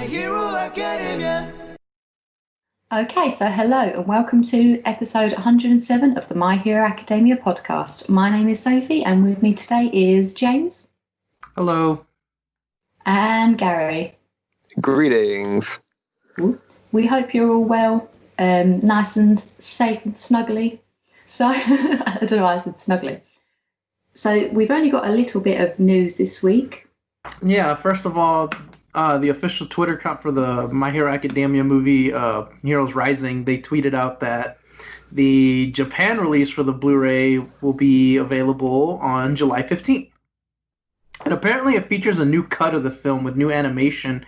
My Hero Academia. Okay, so hello and welcome to episode 107 of the My Hero Academia podcast. My name is Sophie and with me today is James. Hello. And Gary. Greetings. We hope you're all well, nice and safe and snuggly. So, I don't know why I said snuggly. So, we've only got a little bit of news this week. Yeah, first of all, the official Twitter account for the My Hero Academia movie, Heroes Rising, they tweeted out that the Japan release for the Blu-ray will be available on July 15th. And apparently it features a new cut of the film with new animation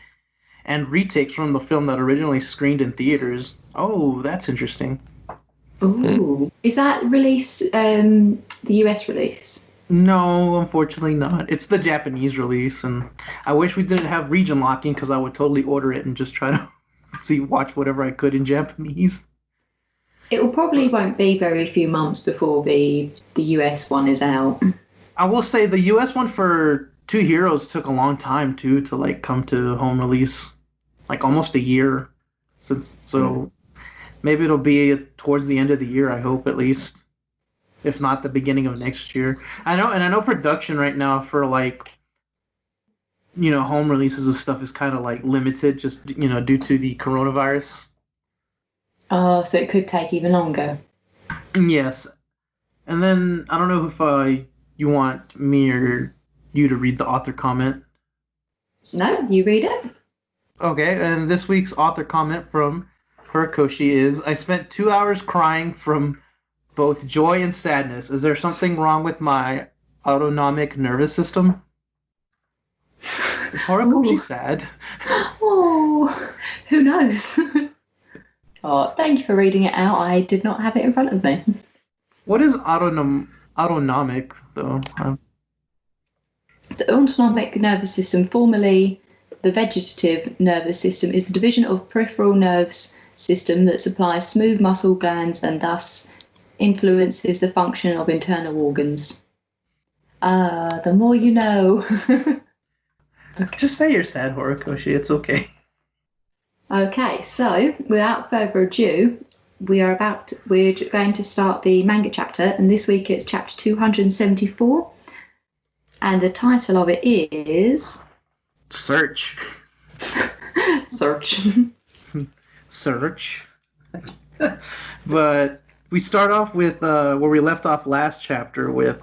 and retakes from the film that originally screened in theaters. Oh, that's interesting. Ooh. Is that release, the US release? No, unfortunately not. It's the Japanese release, and I wish we didn't have region locking because I would totally order it and just try to watch whatever I could in Japanese. It will probably won't be very few months before the US one is out. I will say the US one for Two Heroes took a long time too to come to home release, almost a year since. So maybe it'll be towards the end of the year. I hope at least. If not the beginning of next year. I know production right now for home releases and stuff is kind of limited just due to the coronavirus. Oh, so it could take even longer. Yes. And then I don't know if you want me or you to read the author comment. No, you read it. Okay, and this week's author comment from Horikoshi is, I spent 2 hours crying from both joy and sadness. Is there something wrong with my autonomic nervous system? Is Horikoshi sad? Oh, who knows? Oh, thank you for reading it out. I did not have it in front of me. What is autonomic, though? The autonomic nervous system, formerly the vegetative nervous system, is the division of peripheral nerves system that supplies smooth muscle glands and thus influences the function of internal organs. The more you know. Okay. Just say you're sad, Horikoshi. It's okay. Okay, so without further ado, we're going to start the manga chapter, and this week it's chapter 274, and the title of it is Search. Search. Search. But we start off with where we left off last chapter with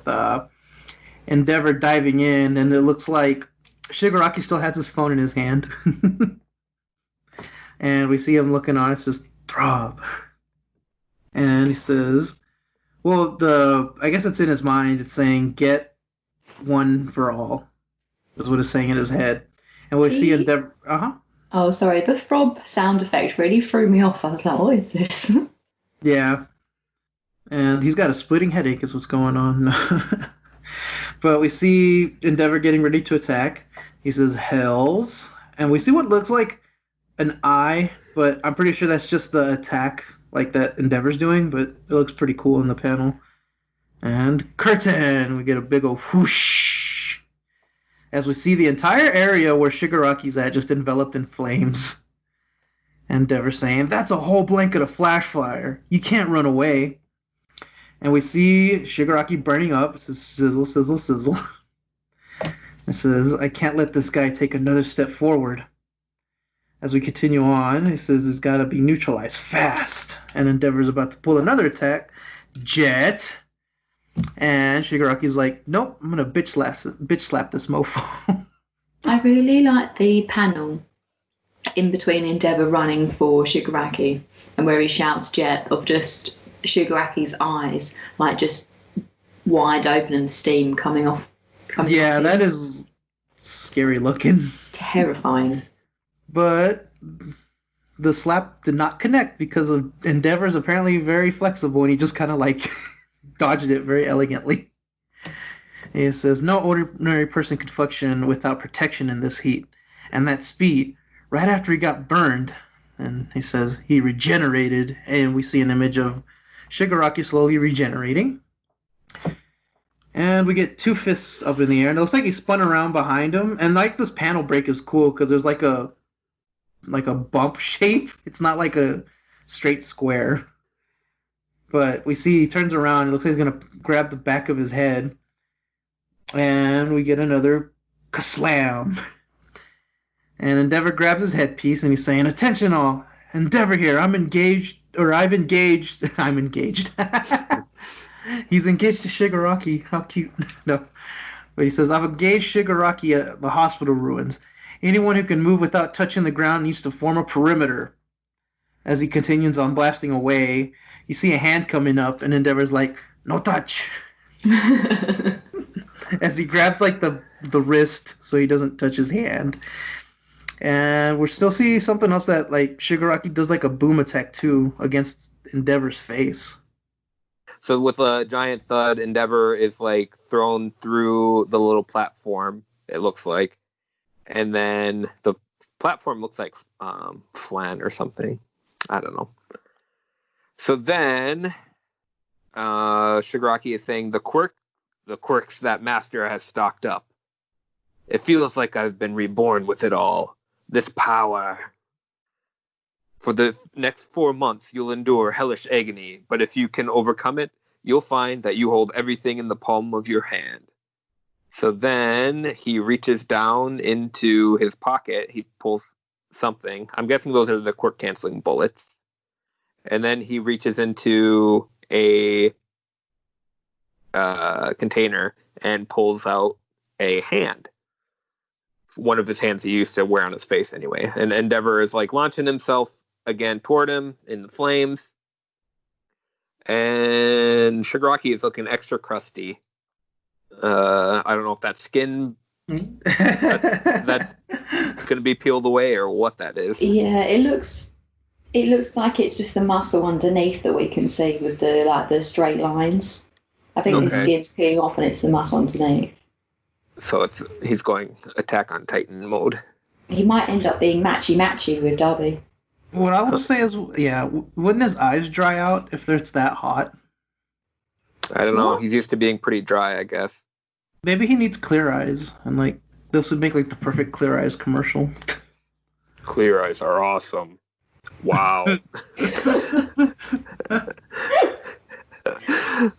Endeavor diving in, and it looks like Shigaraki still has his phone in his hand. And we see him looking on, it says, throb. And he says, well, I guess it's in his mind, it's saying, get one for all. That's what it's saying in his head. And we see Endeavor, Oh, sorry, the throb sound effect really threw me off. I was like, what is this? Yeah. And he's got a splitting headache is what's going on. But we see Endeavor getting ready to attack. He says, hells. And we see what looks like an eye, but I'm pretty sure that's just the attack that Endeavor's doing, but it looks pretty cool in the panel. And curtain! We get a big old whoosh. As we see the entire area where Shigaraki's at just enveloped in flames. Endeavor saying, that's a whole blanket of flash fire. You can't run away. And we see Shigaraki burning up. It says, sizzle, sizzle, sizzle. It says, I can't let this guy take another step forward. As we continue on, he says it's got to be neutralized fast. And Endeavor's about to pull another attack. Jet. And Shigaraki's like, nope, I'm going to bitch slap this mofo. I really like the panel in between Endeavor running for Shigaraki and where he shouts jet of just Shigaraki's eyes, just wide open and the steam coming off. Yeah, that is scary looking. Terrifying. But the slap did not connect because of Endeavor's apparently very flexible and he just kind of dodged it very elegantly. And he says, no ordinary person could function without protection in this heat. And that speed, right after he got burned, and he says he regenerated, and we see an image of Shigaraki slowly regenerating. And we get two fists up in the air, and it looks like he spun around behind him. And this panel break is cool because there's a like a bump shape. It's not like a straight square. But we see he turns around. It looks like he's gonna grab the back of his head, and we get another kaslam. And Endeavor grabs his headpiece and he's saying, "Attention all, Endeavor here. I'm engaged, or I've engaged. I'm engaged." He's engaged to Shigaraki. How cute. No. But he says, "I've engaged Shigaraki at the hospital ruins. Anyone who can move without touching the ground needs to form a perimeter." As he continues on blasting away, you see a hand coming up, and Endeavor's like, "No touch." As he grabs like the wrist so he doesn't touch his hand. And we're still seeing something else that like Shigaraki does like a boom attack too against Endeavor's face. So with a giant thud, Endeavor is like thrown through the little platform, it looks like. And then the platform looks like flan or something. I don't know. So then Shigaraki is saying the quirks that Master has stocked up. It feels like I've been reborn with it all. This power. For the next 4 months, you'll endure hellish agony, but if you can overcome it, you'll find that you hold everything in the palm of your hand. So then he reaches down into his pocket. He pulls something. I'm guessing those are the quirk canceling bullets. And then he reaches into a container and pulls out a hand. One of his hands he used to wear on his face anyway. And Endeavor is like launching himself again toward him in the flames. And Shigaraki is looking extra crusty. I don't know if that's skin that's going to be peeled away or what that is. Yeah, it looks like it's just the muscle underneath that we can see with the straight lines. I think the skin's peeling off and it's the muscle underneath. So he's going Attack on Titan mode. He might end up being matchy with Darby. What I would say is, yeah, wouldn't his eyes dry out if it's that hot? I don't know. He's used to being pretty dry, I guess. Maybe he needs clear eyes, and like this would make like the perfect clear eyes commercial. Clear eyes are awesome. Wow.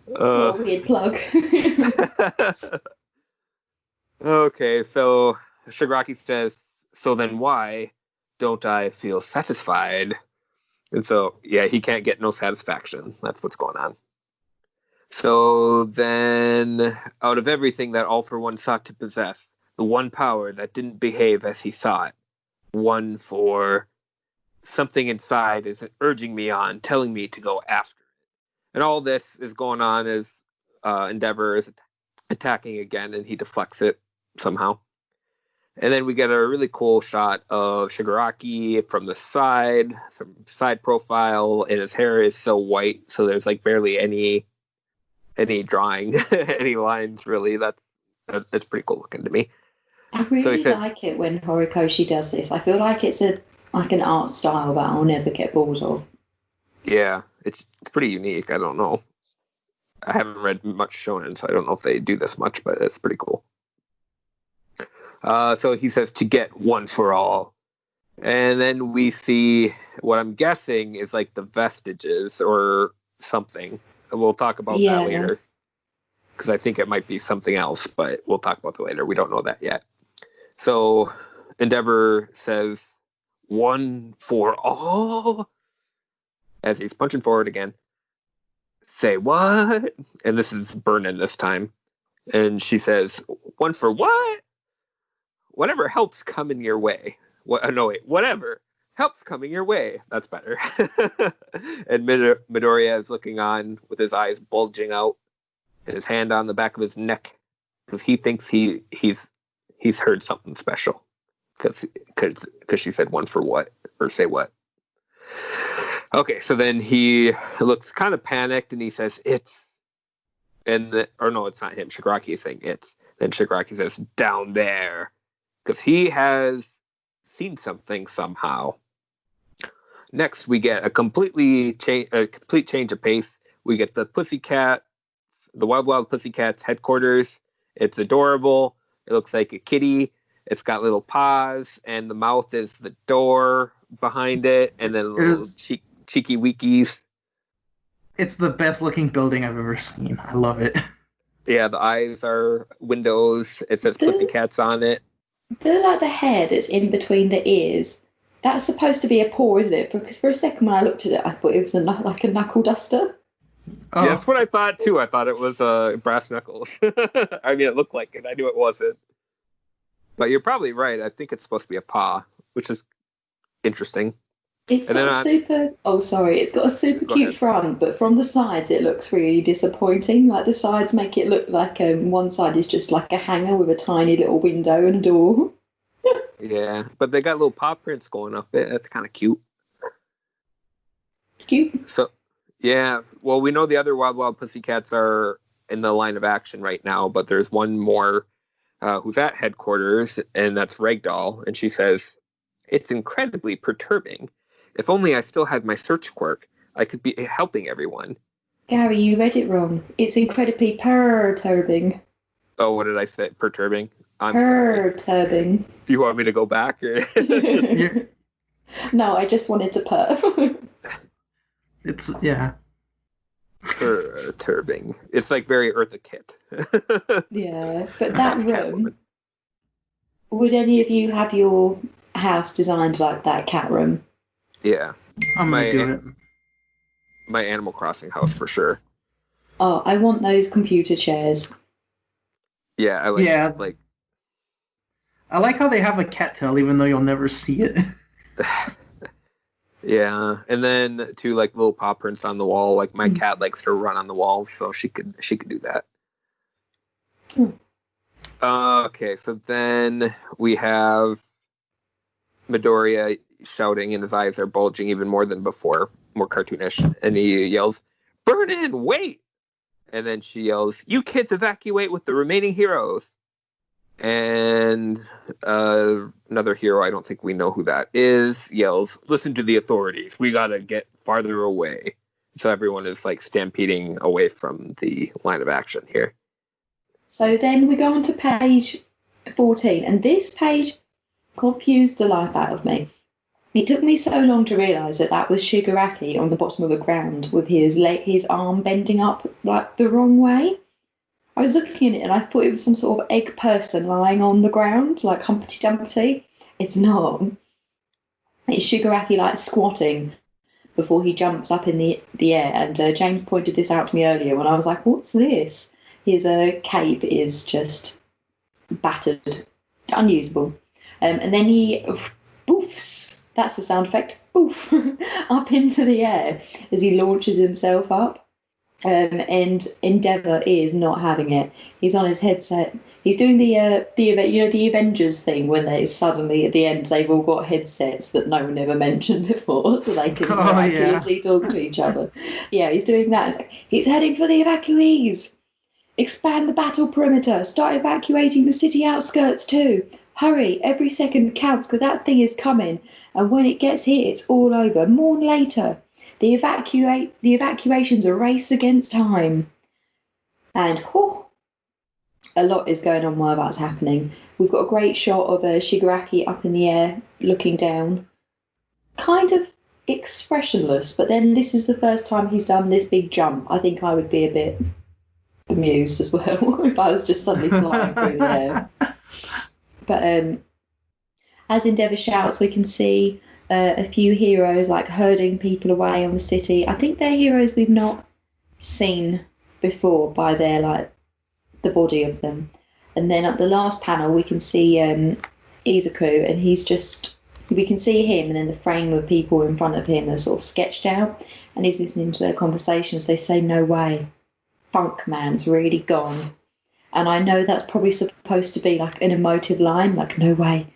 What a weird plug. Okay, so Shigaraki says, "So then why don't I feel satisfied?" And so, yeah, he can't get no satisfaction. That's what's going on. So then, out of everything that All for One sought to possess, the one power that didn't behave as he thought, one for something inside is urging me on, telling me to go after it. And all this is going on as Endeavor is attacking again, and he deflects it somehow. And then we get a really cool shot of Shigaraki from the side, some side profile, and his hair is so white, so there's like barely any drawing, any lines really. That's pretty cool looking to me. I really like it when Horikoshi does this. I feel like it's an art style that I'll never get bored of. Yeah, it's pretty unique. I don't know. I haven't read much shonen, so I don't know if they do this much, but it's pretty cool. So he says to get one for all. And then we see what I'm guessing is like the vestiges or something. We'll talk about that later. Because I think it might be something else, but we'll talk about that later. We don't know that yet. So Endeavor says, "One for all?" As he's punching forward again. "Say what?" And this is Burnin this time. And she says, "One for what? Whatever helps coming your way." Whatever helps coming your way. That's better. And Midoriya is looking on with his eyes bulging out and his hand on the back of his neck because he thinks he's heard something special because she said one for what or say what. Okay, so then he looks kind of panicked and he says it's it's not him. Shigaraki is saying it's. Then Shigaraki says down there because he has seen something somehow. Next, we get a complete change of pace. We get the Wild Pussycats headquarters. It's adorable. It looks like a kitty, It's got little paws, and the mouth is the door behind it, and then little cheeky weekies. It's the best looking building I've ever seen. I love it. Yeah, the eyes are windows. It says Pussycats on it. The hair that's in between the ears, that's supposed to be a paw, isn't it? Because for a second when I looked at it, I thought it was like a knuckle duster. Oh. Yeah, that's what I thought too. I thought it was brass knuckles. I mean, it looked like it. I knew it wasn't. But you're probably right. I think it's supposed to be a paw, which is interesting. It's got a super cute front, but from the sides it looks really disappointing. Like the sides make it look like one side is just like a hanger with a tiny little window and a door. Yeah, but they got little paw prints going up it. That's kind of cute. Cute. So, yeah. Well, we know the other Wild Wild Pussycats are in the line of action right now, but there's one more who's at headquarters, and that's Ragdoll, and she says, "It's incredibly perturbing. If only I still had my search quirk, I could be helping everyone." Gary, you read it wrong. It's incredibly perturbing. Oh, what did I say? Perturbing? Perturbing. Do you want me to go back? Or No, I just wanted to perv. It's, yeah. Perturbing. It's like very Eartha Kitt. Yeah, but that room, would any of you have your house designed like that cat room? Yeah. I'm going to do it. My Animal Crossing house for sure. Oh, I want those computer chairs. Yeah, I like I like how they have a cattail even though you'll never see it. Yeah, and then two like little paw prints on the wall. Like my cat likes to run on the walls, so she could do that. Okay, so then we have Midoriya shouting, and his eyes are bulging even more than before, more cartoonish, and he yells, "Burn in, wait!" And then she yells, "You kids evacuate with the remaining heroes." And another hero, I don't think we know who that is, yells, "Listen to the authorities. We gotta get farther away." So everyone is like stampeding away from the line of action here. So then we go on to page 14, and this page confused the life out of me. It took me so long to realise that was Shigaraki on the bottom of the ground with his arm bending up like the wrong way. I was looking at it and I thought it was some sort of egg person lying on the ground, like Humpty Dumpty. It's not. It's Shigaraki like squatting before he jumps up in the air. And James pointed this out to me earlier when I was like, what's this? His cape is just battered, unusable. And then he boofs, that's the sound effect, boof, up into the air as he launches himself up. And Endeavour is not having it. He's on his headset. He's doing the Avengers thing when they suddenly at the end they've all got headsets that no one ever mentioned before, so they can miraculously talk to each other. Yeah, he's doing that. It's like, he's heading for the evacuees. Expand the battle perimeter. Start evacuating the city outskirts too. Hurry! Every second counts because that thing is coming. And when it gets here, it's all over. Mourn later. The evacuation's a race against time. And a lot is going on while that's happening. We've got a great shot of Shigaraki up in the air, looking down. Kind of expressionless, but then this is the first time he's done this big jump. I think I would be a bit amused as well if I was just suddenly flying through the air. But as Endeavour shouts, we can see a few heroes like herding people away on the city. I think they're heroes we've not seen before by their like the body of them. And then at the last panel we can see Izuku, and we can see him, and then the frame of people in front of him are sort of sketched out, and he's listening to their conversations. They say, "No way, Funkman's really gone." And I know that's probably supposed to be like an emotive line, like, "No way,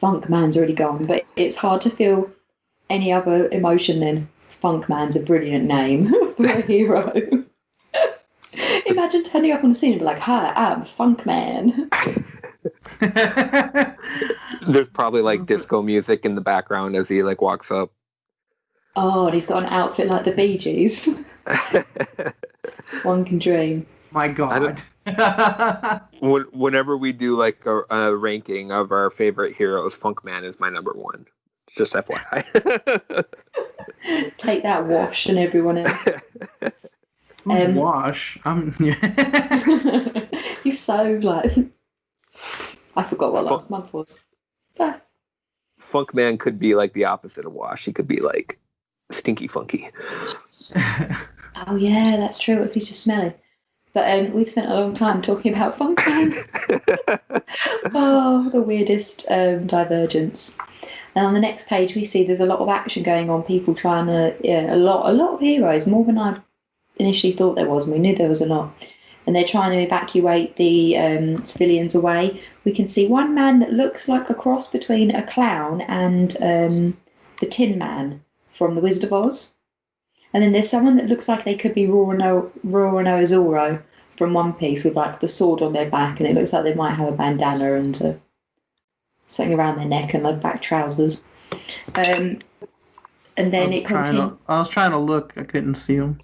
Funkman's already gone," but it's hard to feel any other emotion than Funkman's a brilliant name for a hero. Imagine turning up on the scene and be like, "Hi, I'm Funkman." There's probably like disco music in the background as he like walks up. Oh, and he's got an outfit like the Bee Gees. One can dream. My God. Whenever we do like a ranking of our favorite heroes, Funkman is my number one. Just FYI. Take that, Wash, and everyone else. Who's Wash? He's so like. I forgot what last month was. Ah. Funkman could be like the opposite of Wash. He could be like stinky funky. Oh yeah, that's true. If he's just smelly. But we've spent a long time talking about Funkman. Oh, the weirdest divergence. And on the next page, we see there's a lot of action going on. People trying to, a lot of heroes, more than I initially thought there was. And we knew there was a lot. And they're trying to evacuate the civilians away. We can see one man that looks like a cross between a clown and the Tin Man from The Wizard of Oz. And then there's someone that looks like they could be Roronoa Zoro from One Piece with like the sword on their back, and it looks like they might have a bandana and something around their neck and like back trousers. And then it continues. I was trying to look, I couldn't see him.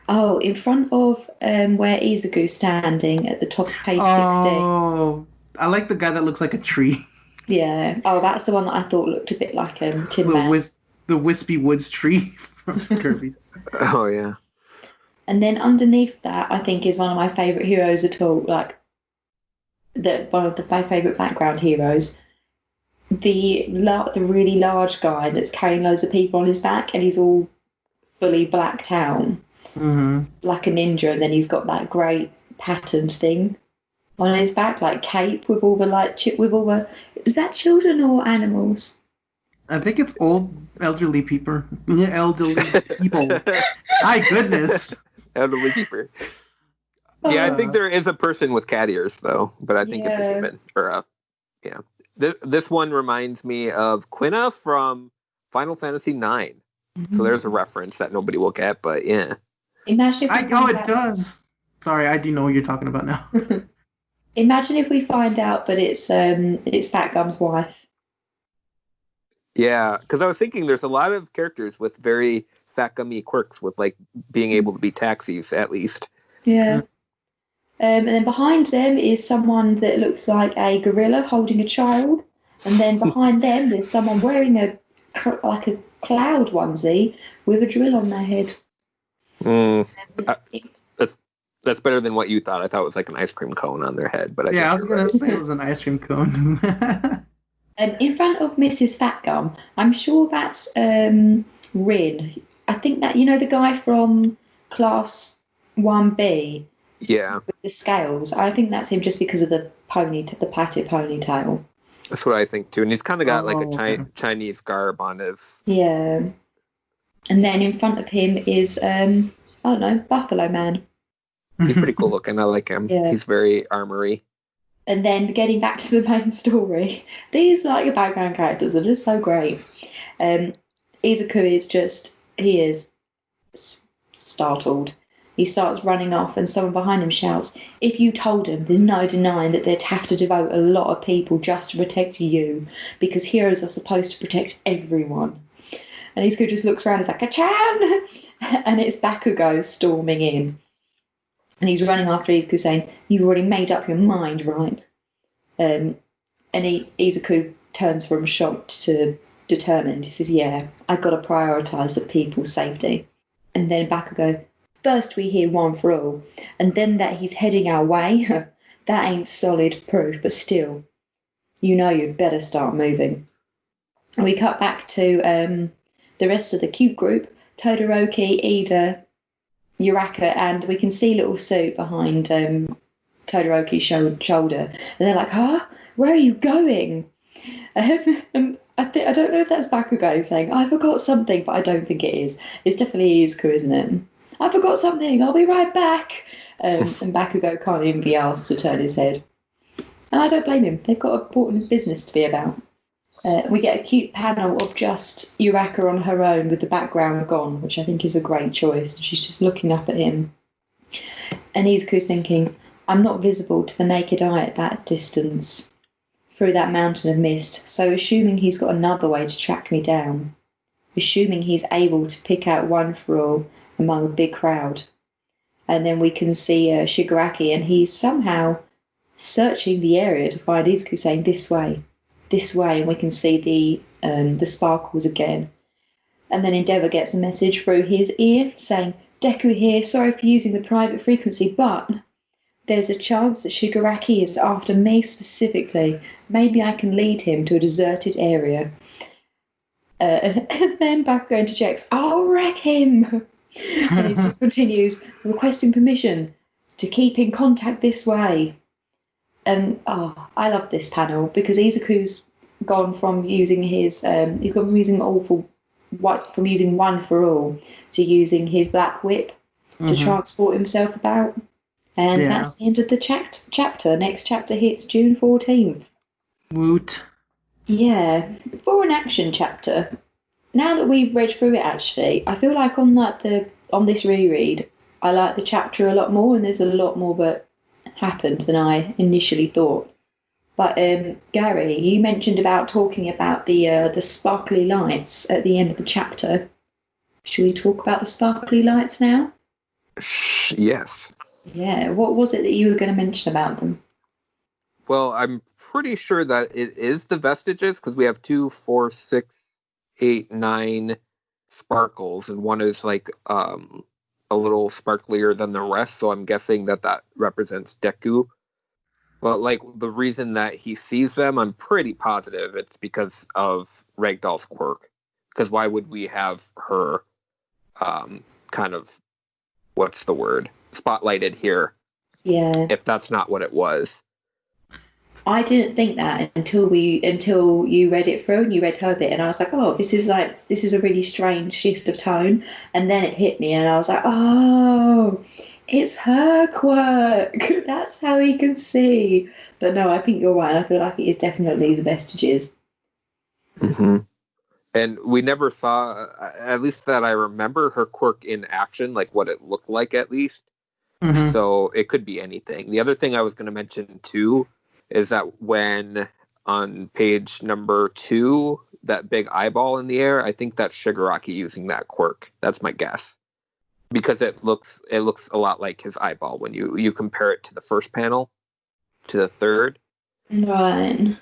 Oh, in front of where Izuku's standing at the top of page 60. Oh, I like the guy that looks like a tree. Yeah. Oh, that's the one that I thought looked a bit like Tin Man. The Wispy Woods tree from Kirby's. Oh, yeah. And then underneath that, I think, is one of my favourite heroes at all. Like, one of my favourite background heroes. The really large guy that's carrying loads of people on his back, and he's all fully blacked out, like a ninja. And then he's got that great patterned thing on his back, like cape with all the Is that children or animals? I think it's old elderly people. Elderly people. My goodness. Elderly people. Yeah, I think there is a person with cat ears though, but I think it's a human. Or yeah. This one reminds me of Quina from Final Fantasy IX. So there's a reference that nobody will get, but yeah. Imagine if it does. Sorry, I do know what you're talking about now. Imagine if we find out that it's Fat Gum's wife. Yeah, because I was thinking there's a lot of characters with very Fat Gummy quirks with like being able to be taxis at least. Yeah. And then behind them is someone that looks like a gorilla holding a child. And then behind them there's someone wearing a cloud onesie with a drill on their head. That's better than what you thought. I thought it was like an ice cream cone on their head. But I was going to say it was an ice cream cone. In front of Mrs. Fat Gum, I'm sure that's Rin. I think that, the guy from Class 1B. Yeah. With the scales. I think that's him just because of the plaited ponytail. That's what I think too. And he's kind of got like a Chinese garb on his. Yeah. And then in front of him is, Buffalo Man. He's pretty cool looking. I like him. Yeah. He's very armory. And then getting back to the main story, these background characters are just so great. Izuku is startled. He starts running off and someone behind him shouts, "If you told him, there's no denying that they'd have to devote a lot of people just to protect you, because heroes are supposed to protect everyone." And Izuku just looks around and is like, "Ka-chan!" And it's Bakugo storming in. And he's running after Izuku saying, "You've already made up your mind, right?" And Izuku turns from shocked to determined. He says, "Yeah, I've got to prioritise the people's safety." And then Bakugo, "First we hear one for all, and then that he's heading our way. That ain't solid proof, but still, you'd better start moving." And we cut back to the rest of the cube group, Todoroki, Ida, Uraka, and we can see Little Sue behind Todoroki's shoulder. And they're like, "Huh? Where are you going?" I don't know if that's Bakugo saying, "I forgot something," but I don't think it is. It's definitely Izuku, isn't it? "I forgot something, I'll be right back." And Bakugo can't even be asked to turn his head. And I don't blame him. They've got important business to be about. We get a cute panel of just Uraka on her own with the background gone, which I think is a great choice. She's just looking up at him. And Izuku's thinking, "I'm not visible to the naked eye at that distance, through that mountain of mist, so assuming he's got another way to track me down, assuming he's able to pick out one for all among a big crowd, and then we can see Shigaraki, and he's somehow searching the area to find Izuku, saying this way, and we can see the sparkles again. And then Endeavour gets a message through his ear saying, Deku here, sorry for using the private frequency, but there's a chance that Shigaraki is after me specifically. Maybe I can lead him to a deserted area. And then Bakugo interjects, I'll wreck him! And he continues, requesting permission to keep in contact this way. And I love this panel because Izuku's gone from using from using one for all to using his black whip to transport himself about. And that's the end of the chapter. Next chapter hits June 14th. Woot. Yeah. For an action chapter, now that we've read through it, actually, I feel like on this reread, I like the chapter a lot more, and there's a lot more that happened than I initially thought. But Gary, you mentioned about talking about the sparkly lights at the end of the chapter. Should we talk about the sparkly lights now? Yes. Yeah. What was it that you were going to mention about them? Well, I'm pretty sure that it is the vestiges because we have 2, 4, 6, 8, 9 sparkles, and one is like a little sparklier than the rest. So I'm guessing that represents Deku. But like the reason that he sees them, I'm pretty positive it's because of Ragdoll's quirk. Because why would we have her kind of, what's the word, spotlighted here? Yeah. If that's not what it was. I didn't think that until you read it through and you read her bit, and I was like, oh, this is a really strange shift of tone. And then it hit me, and I was like, oh, it's her quirk. That's how he can see. But no, I think you're right. I feel like it is definitely the vestiges. Mm-hmm. And we never saw, at least that I remember, her quirk in action, like what it looked like at least. Mm-hmm. So it could be anything. The other thing I was going to mention too is that when on page number 2, that big eyeball in the air, I think that's Shigaraki using that quirk. That's my guess. Because it looks a lot like his eyeball when you compare it to the first panel to the third. Right.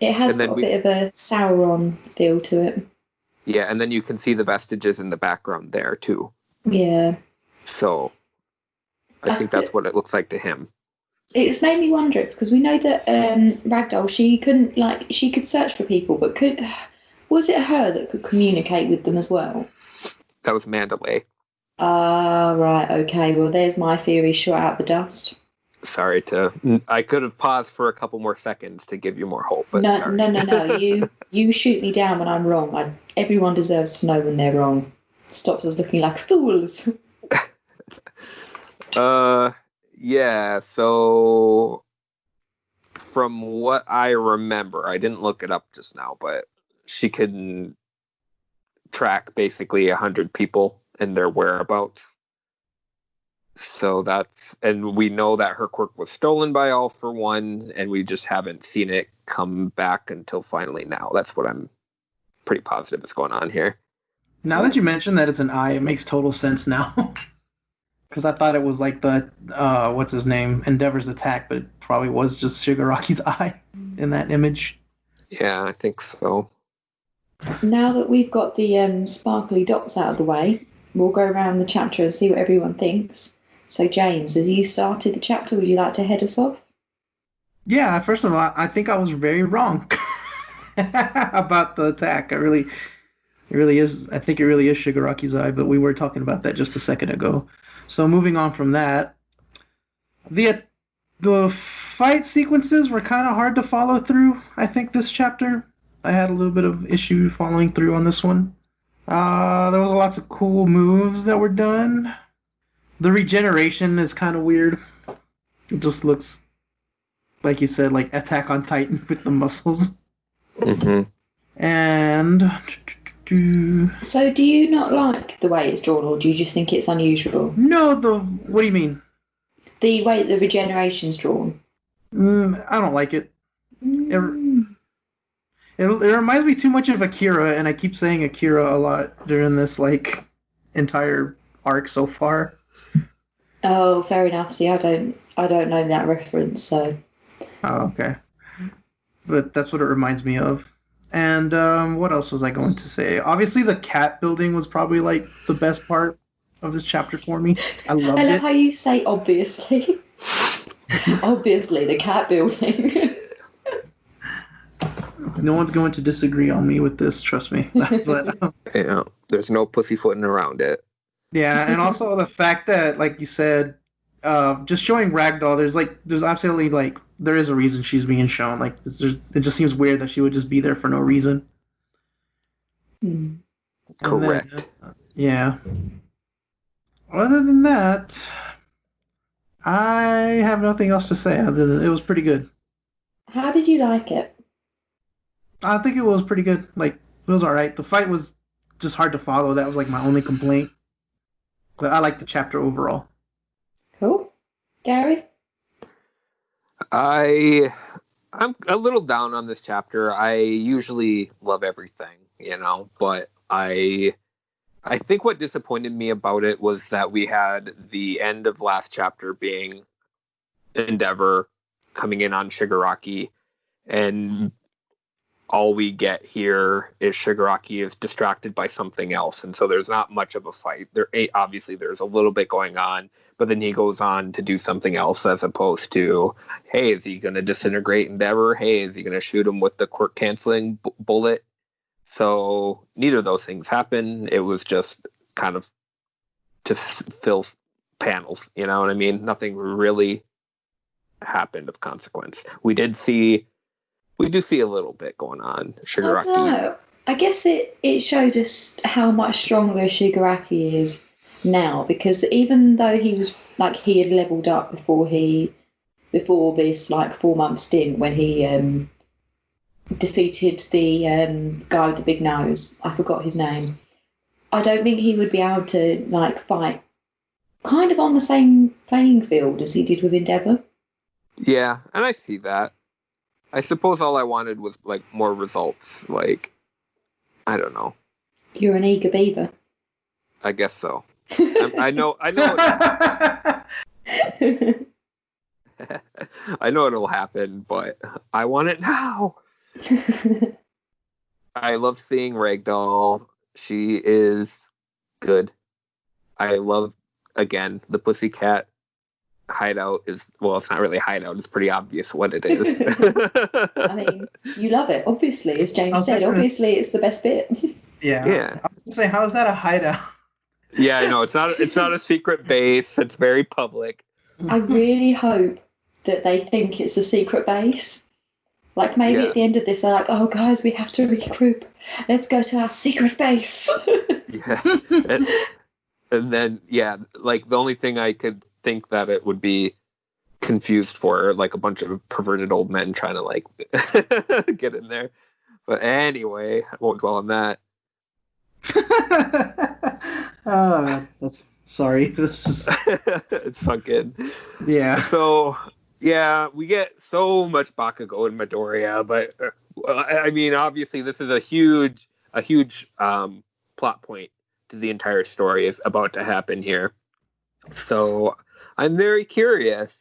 It has got a bit of a Sauron feel to it. Yeah, and then you can see the vestiges in the background there too. Yeah. So I think that's what it looks like to him. It's made me wonder, because we know that Ragdoll, she could search for people, but was it her that could communicate with them as well? That was Mandalay. Right, okay. Well, there's my theory shot out the dust. Sorry I could have paused for a couple more seconds to give you more hope, but no, sorry. No. You shoot me down when I'm wrong. Everyone deserves to know when they're wrong. Stops us looking like fools. Yeah, so from what I remember, I didn't look it up just now, but she can track basically 100 people and their whereabouts. So and we know that her quirk was stolen by All for One, and we just haven't seen it come back until finally now. That's what I'm pretty positive is going on here. Now that you mentioned that it's an eye, it makes total sense now. Because I thought it was like the, what's his name, Endeavor's attack, but it probably was just Shigaraki's eye in that image. Yeah, I think so. Now that we've got the sparkly dots out of the way, we'll go around the chapter and see what everyone thinks. So, James, as you started the chapter, would you like to head us off? Yeah, first of all, I think I was very wrong about the attack. It really is. I think it really is Shigaraki's eye, but we were talking about that just a second ago. So moving on from that, the fight sequences were kind of hard to follow through. I think this chapter, I had a little bit of issue following through on this one. There was lots of cool moves that were done. The regeneration is kind of weird. It just looks, like you said, like Attack on Titan with the muscles. Mm-hmm. And so, do you not like the way it's drawn, or do you just think it's unusual? No, what do you mean? The way the regeneration's drawn. I don't like it. It reminds me too much of Akira, and I keep saying Akira a lot during this entire arc so far. Oh, fair enough. See, I don't know that reference, so. Oh, okay. But that's what it reminds me of. And what else was I going to say? Obviously, the cat building was probably like the best part of this chapter for me. I I loved love it. how you say obviously. Obviously, the cat building. No one's going to disagree on me with this, trust me. But Yeah, there's no pussyfooting around it. yeah, and also the fact that, like you said, just showing Ragdoll, there's absolutely like there is a reason she's being shown. Like it just seems weird that she would just be there for no reason. Hmm. And then, Correct. yeah. Other than that, I have nothing else to say. Other than it was pretty good. How did you like it? I think it was pretty good. Like it was all right. The fight was just hard to follow. That was like my only complaint. But I like the chapter overall. Cool. Gary? I'm a little down on this chapter. I usually love everything, but I think what disappointed me about it was that we had the end of last chapter being Endeavor coming in on Shigaraki, and all we get here is Shigaraki is distracted by something else, and so there's not much of a fight. Obviously there's a little bit going on, but then he goes on to do something else, as opposed to, hey, is he going to disintegrate Endeavor? Hey, is he going to shoot him with the quirk canceling bullet? So neither of those things happen. It was just kind of to fill panels, you know what I mean? Nothing really happened of consequence. We do see a little bit going on. I don't know. I guess it showed us how much stronger Shigaraki is now, because even though he was like he had leveled up before this like 4 month stint when he defeated the guy with the big nose. I forgot his name. I don't think he would be able to like fight kind of on the same playing field as he did with Endeavor. Yeah, and I see that. I suppose all I wanted was like more results. Like, I don't know. You're an eager beaver. I guess so. I know. I know it'll happen, but I want it now. I love seeing Ragdoll. She is good. I love, again, the Pussycat hideout is, well, it's not really a hideout. It's pretty obvious what it is. I mean, you love it, obviously, as James said. Obviously, it's the best bit. Yeah. I was going to say, how is that a hideout? Yeah, I know. It's not a secret base. It's very public. I really hope that they think it's a secret base. Like maybe at the end of this, they're like, "Oh, guys, we have to regroup. Let's go to our secret base." Yeah, and then like the only thing I could think that it would be confused for, like a bunch of perverted old men trying to like get in there. But anyway, I won't dwell on that. That's sorry. This is it's fucking yeah. So we get so much Bakugo and Midoriya, but I mean, obviously, this is a huge plot point to the entire story is about to happen here. So I'm very curious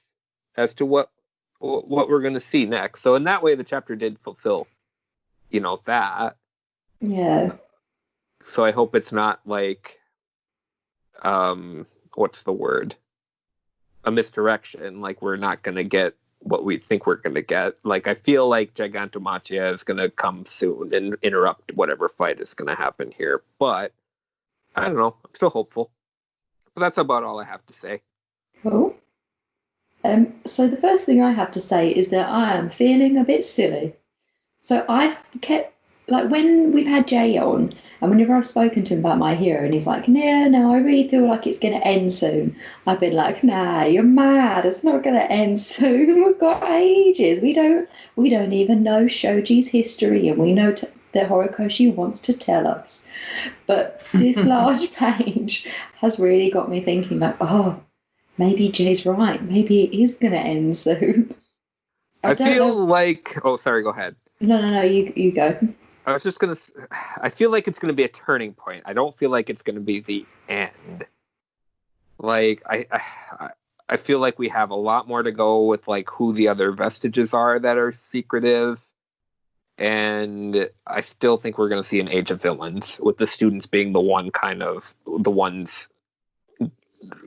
as to what we're going to see next. So in that way, the chapter did fulfill, that. Yeah. So I hope it's not like, what's the word? A misdirection. Like we're not going to get what we think we're going to get. Like I feel like Gigantomachia is going to come soon and interrupt whatever fight is going to happen here. But I don't know. I'm still hopeful. But that's about all I have to say. Cool. So the first thing I have to say is that I am feeling a bit silly. So I kept, like, when we've had Jay on, and whenever I've spoken to him about My Hero, and he's like, "Yeah, no, I really feel like it's going to end soon," I've been like, "Nah, you're mad. It's not going to end soon. We've got ages. We don't even know Shoji's history, and we know that Horikoshi wants to tell us." But this last page has really got me thinking, like, oh, maybe Jay's right. Maybe it is going to end soon. I feel like... Oh, sorry, go ahead. No, you go. I was just going to... I feel like it's going to be a turning point. I don't feel like it's going to be the end. Like I feel like we have a lot more to go with like who the other vestiges are that are secretive. And I still think we're going to see an age of villains, with the students being the ones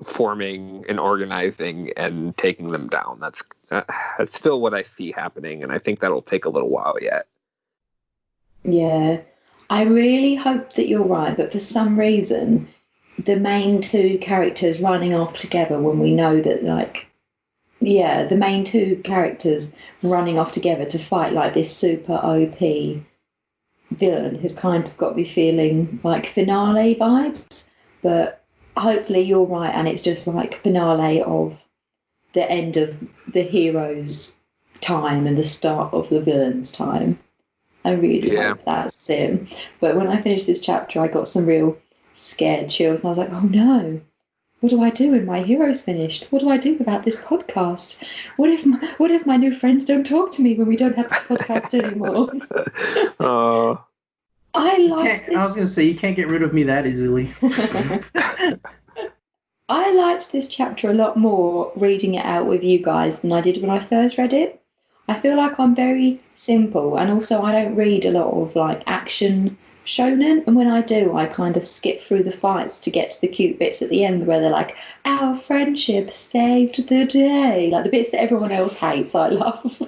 forming and organizing and taking them down. That's still what I see happening, and I think that'll take a little while yet. Yeah, I really hope that you're right, but for some reason, the main two characters running off together when we know that, like, yeah, the main two characters running off together to fight like this super OP villain has kind of got me feeling like finale vibes. But hopefully you're right, and it's just like finale of the end of the hero's time and the start of the villain's time. I really hope that's it. But when I finished this chapter, I got some real scared chills. I was like, oh no, what do I do when my hero's finished? What do I do about this podcast? What if my new friends don't talk to me when we don't have this podcast anymore? I was gonna say, you can't get rid of me that easily. I liked this chapter a lot more reading it out with you guys than I did when I first read it. I feel like I'm very simple, and also I don't read a lot of like action shonen, and when I do, I kind of skip through the fights to get to the cute bits at the end where they're like, our friendship saved the day, like the bits that everyone else hates. I love.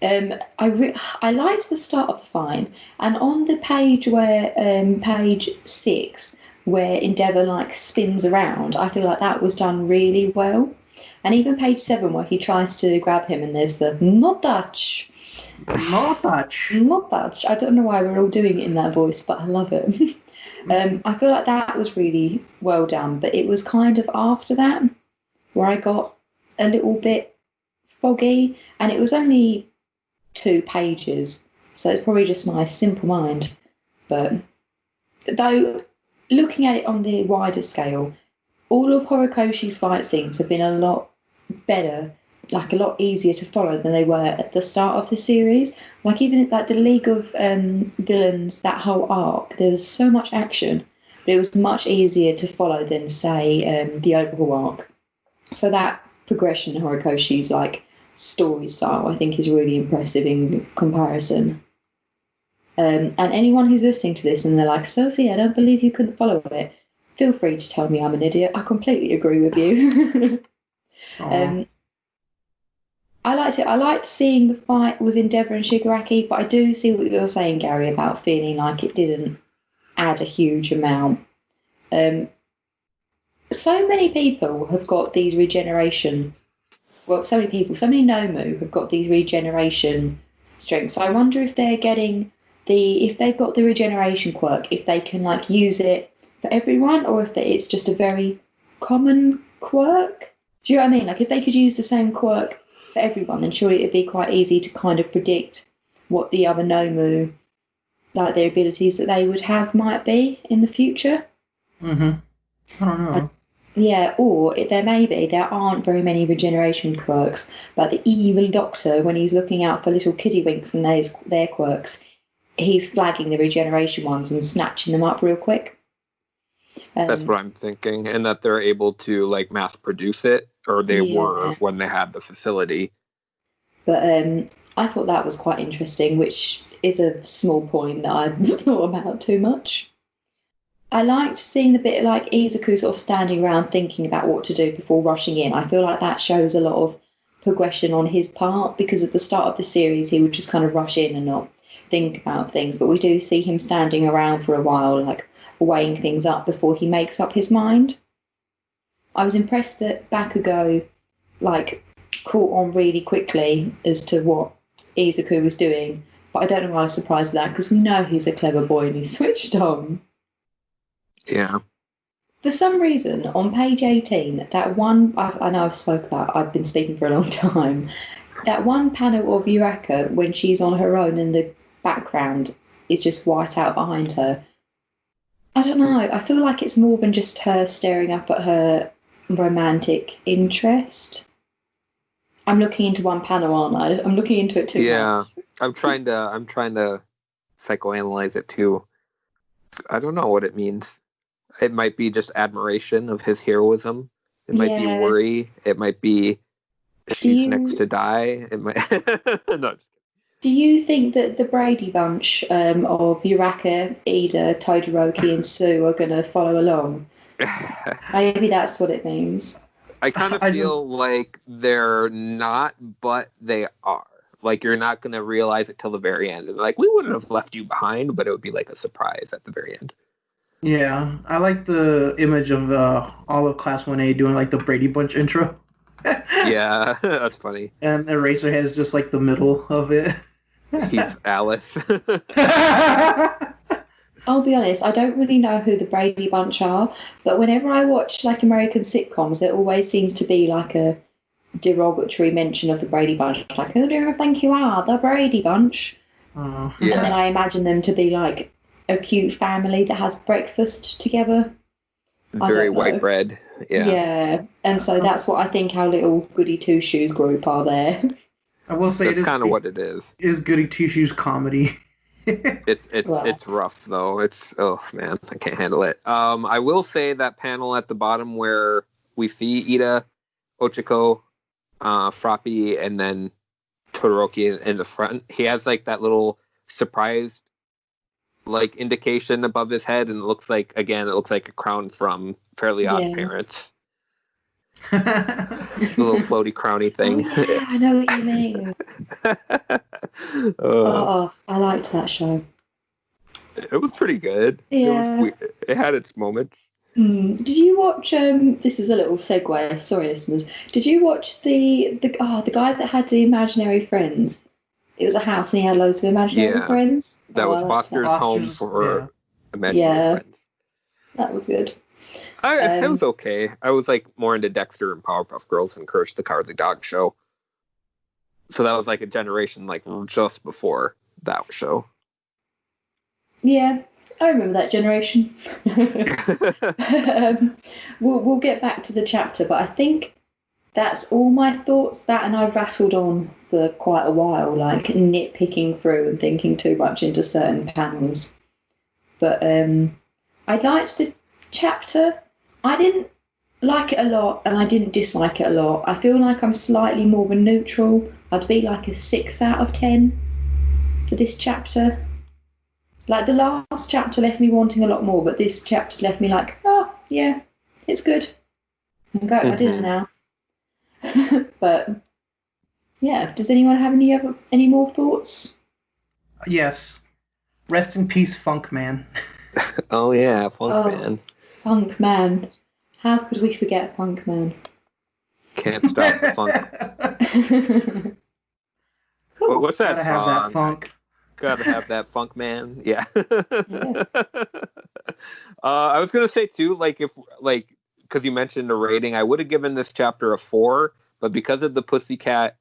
I liked the start of the fight, and on the page where page 6 where Endeavour like spins around, I feel like that was done really well. And even page 7 where he tries to grab him and there's the not touch. Not touch. Not touch. I don't know why we're all doing it in that voice, but I love it. I feel like that was really well done, but it was kind of after that where I got a little bit foggy, and it was only 2 pages, so it's probably just my simple mind. But though, looking at it on the wider scale, all of Horikoshi's fight scenes have been a lot better, like a lot easier to follow than they were at the start of the series. Like even like the League of Villains, that whole arc, there was so much action, but it was much easier to follow than say the Overhaul arc. So that progression in Horikoshi's like story style, I think, is really impressive in comparison. And anyone who's listening to this and they're like, Sophie, I don't believe you couldn't follow it, feel free to tell me I'm an idiot. I completely agree with you. I liked it. I liked seeing the fight with Endeavour and Shigaraki, but I do see what you're saying, Gary, about feeling like it didn't add a huge amount. So many people have got these regeneration. Well, so many Nomu have got these regeneration strengths. So I wonder if they're getting if they've got the regeneration quirk, if they can like use it for everyone, or if it's just a very common quirk. Do you know what I mean? Like if they could use the same quirk for everyone, then surely it'd be quite easy to kind of predict what the other Nomu, like their abilities that they would have might be in the future. I don't know. Or there aren't very many regeneration quirks, but the evil doctor, when he's looking out for little kiddywinks and their quirks, he's flagging the regeneration ones and snatching them up real quick. That's what I'm thinking, and that they're able to like mass produce it, or they were when they had the facility. But I thought that was quite interesting, which is a small point that I thought about too much. I liked seeing the bit like Izuku sort of standing around thinking about what to do before rushing in. I feel like that shows a lot of progression on his part, because at the start of the series he would just kind of rush in and not think about things, but we do see him standing around for a while, like weighing things up before he makes up his mind. I was impressed that Bakugo like caught on really quickly as to what Izuku was doing, but I don't know why I was surprised at that, because we know he's a clever boy and he's switched on. Yeah. For some reason, on page 18, that one, I know I've been speaking for a long time, that one panel of Yuraka when she's on her own and the background is just white out behind her. I don't know, I feel like it's more than just her staring up at her romantic interest. I'm looking into one panel, aren't I? I'm looking into it too. Yeah, I'm trying to psychoanalyze it too. I don't know what it means. It might be just admiration of his heroism. It might be worry. It might be she's next to die. It might. No. Do you think that the Brady Bunch of Uraka, Ida, Todoroki, and Sue are going to follow along? Maybe that's what it means. I kind of feel like they're not, but they are. Like, you're not going to realize it till the very end. And like, we wouldn't have left you behind, but it would be like a surprise at the very end. Yeah, I like the image of all of Class 1A doing like the Brady Bunch intro. Yeah, that's funny. And Eraserhead is just like the middle of it. He's Alice. I'll be honest, I don't really know who the Brady Bunch are, but whenever I watch like American sitcoms, there always seems to be like a derogatory mention of the Brady Bunch. Like, who do you think you are? The Brady Bunch. Yeah. And then I imagine them to be like a cute family that has breakfast together. Very white bread. Yeah. Yeah. And so that's what I think our little Goody Two Shoes group are there. I will say that's kind of what it is. It is Goody Two Shoes comedy. It's rough though. Oh man, I can't handle it. I will say that panel at the bottom where we see Ida, Ochiko, Froppy, and then Todoroki in the front. He has like that little surprised like indication above his head, and it looks like a crown from Fairly Odd Parents. A little floaty crowny thing. Oh, yeah, I know what you mean. I liked that show. It was pretty good. Yeah. It had its moments. Did you watch? This is a little segue. Sorry, listeners. Did you watch the guy that had the imaginary friends? It was a house and he had loads of imaginary friends. That was Foster's home for imaginary friends. That was good. It was okay. I was like more into Dexter and Powerpuff Girls and Courage the Cowardly Dog show. So that was like a generation like just before that show. Yeah, I remember that generation. We'll get back to the chapter, but I think that's all my thoughts. That and I've rattled on for quite a while, like nitpicking through and thinking too much into certain panels. But I liked the chapter. I didn't like it a lot and I didn't dislike it a lot. I feel like I'm slightly more than neutral. I'd be like a 6 out of 10 for this chapter. Like the last chapter left me wanting a lot more, but this chapter's left me like, oh yeah, it's good. I'm going my dinner now. But yeah, does anyone have any more thoughts? Yes. Rest in peace, Funkman. Oh yeah, Funkman. Funkman. How could we forget Funkman? Can't stop the funk. Cool. What's that Gotta song? have that funk. Gotta have that Funkman. Yeah. I was gonna say too, because you mentioned a rating, I would have given this chapter a 4, but because of the Pussycat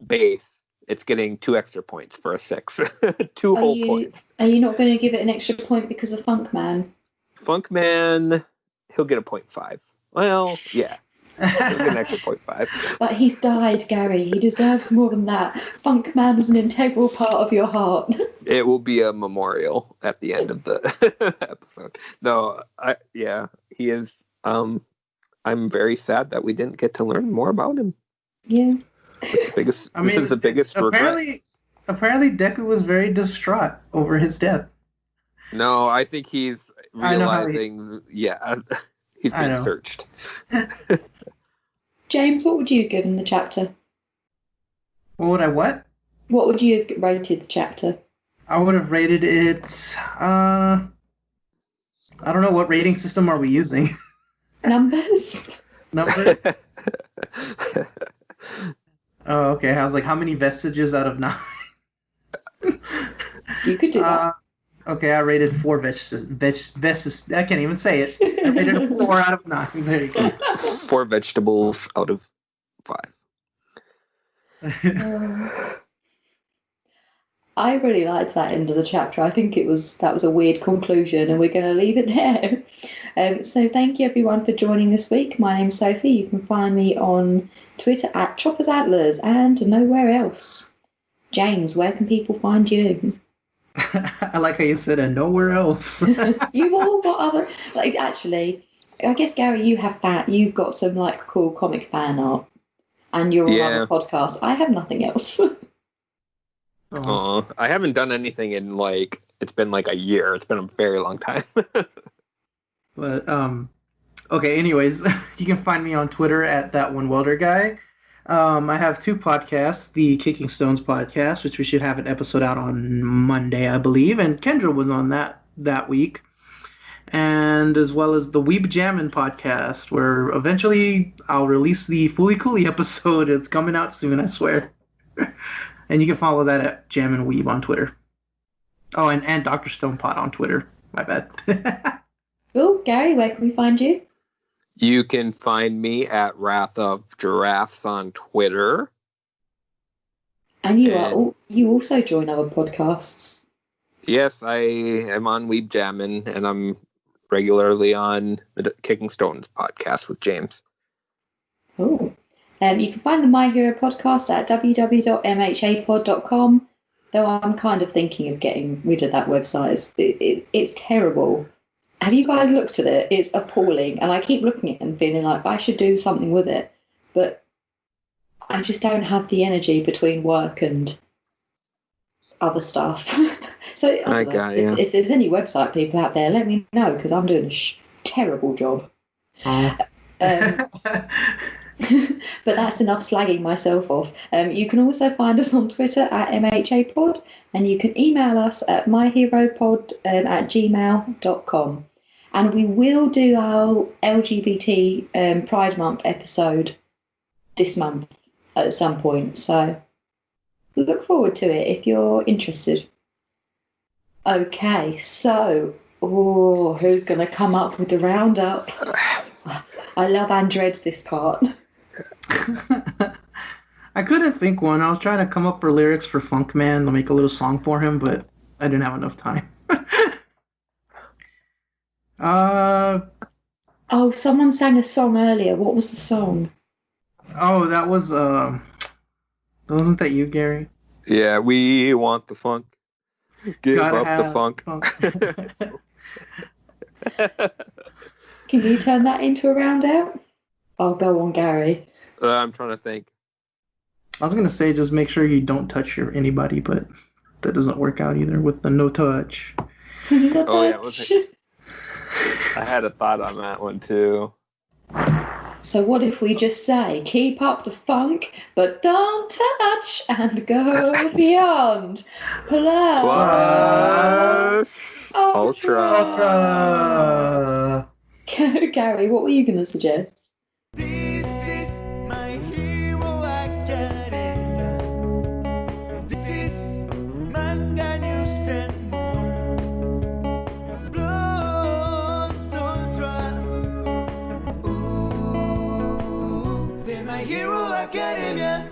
base, it's getting 2 extra points for a 6. 2 whole points. Are you not going to give it an extra point because of Funkman? Funkman, he'll get a 0.5. Well, yeah. He'll get an extra 0.5. But he's died, Gary. He deserves more than that. Funkman was an integral part of your heart. It will be a memorial at the end of the episode. No, he is. I'm very sad that we didn't get to learn more about him. Yeah. This is the biggest regret. Apparently Deku was very distraught over his death. No, I think he's realizing, he's being searched. James, what would you have given the chapter? What? What would you have rated the chapter? I would have rated it, I don't know, what rating system are we using? Numbers? Oh, okay. I was like, how many vestiges out of 9? You could do that. Okay, I rated 4 vestiges. I can't even say it. I rated a 4 out of 9. There you go. 4 vegetables out of 5. I really liked that end of the chapter. I think that was a weird conclusion, and we're going to leave it there. So thank you everyone for joining this week. My name's Sophie. You can find me on Twitter at Choppers Atlas and nowhere else. James, where can people find you? I like how you said and nowhere else. You've all got other, like, actually, I guess, Gary, you have that. You've got some, like, cool comic fan art, and you're on other podcasts. I have nothing else. Oh, I haven't done anything in, like, it's been like a year. It's been a very long time. But, okay, anyways, you can find me on Twitter at @ThatOneWelderGuy. I have 2 podcasts, the Kicking Stones podcast, which we should have an episode out on Monday, I believe, and Kendra was on that week, and as well as the Weeb Jammin' podcast, where eventually I'll release the Fooly Cooly episode. It's coming out soon, I swear. And you can follow that at Jammin' Weeb on Twitter. Oh, and Dr. Stonepot on Twitter. My bad. Cool. Gary, where can we find you? You can find me at Wrath of Giraffes on Twitter. And you also join other podcasts. Yes, I am on Weeb Jammin', and I'm regularly on the Kicking Stones podcast with James. Oh. You can find the My Hero podcast at www.myheropd.com, though I'm kind of thinking of getting rid of that website. It's terrible. Have you guys looked at it? It's appalling. And I keep looking at it and feeling like I should do something with it. But I just don't have the energy between work and other stuff. So I don't know. If there's any website people out there, let me know, because I'm doing a terrible job. But that's enough slagging myself off. You can also find us on Twitter at myheropod, and you can email us at myheropod@gmail.com. And we will do our LGBT Pride Month episode this month at some point. So look forward to it if you're interested. Okay, so who's going to come up with the roundup? I love Andred this part. I couldn't think one. I was trying to come up with lyrics for Funkman to make a little song for him, but I didn't have enough time. Oh, someone sang a song earlier. What was the song? Oh, that was wasn't that you, Gary? Yeah, we want the funk. Give up the funk. Can you turn that into a round out? Oh, go on, Gary. I'm trying to think. I was gonna say just make sure you don't touch anybody, but that doesn't work out either with the no touch. I had a thought on that one too. So what if we just say, keep up the funk, but don't touch and go beyond. Plus Ultra. Gary, what were you going to suggest? This is my hero academia. This is manga news and more. Plus Ultra. Ooh, they're my hero academia.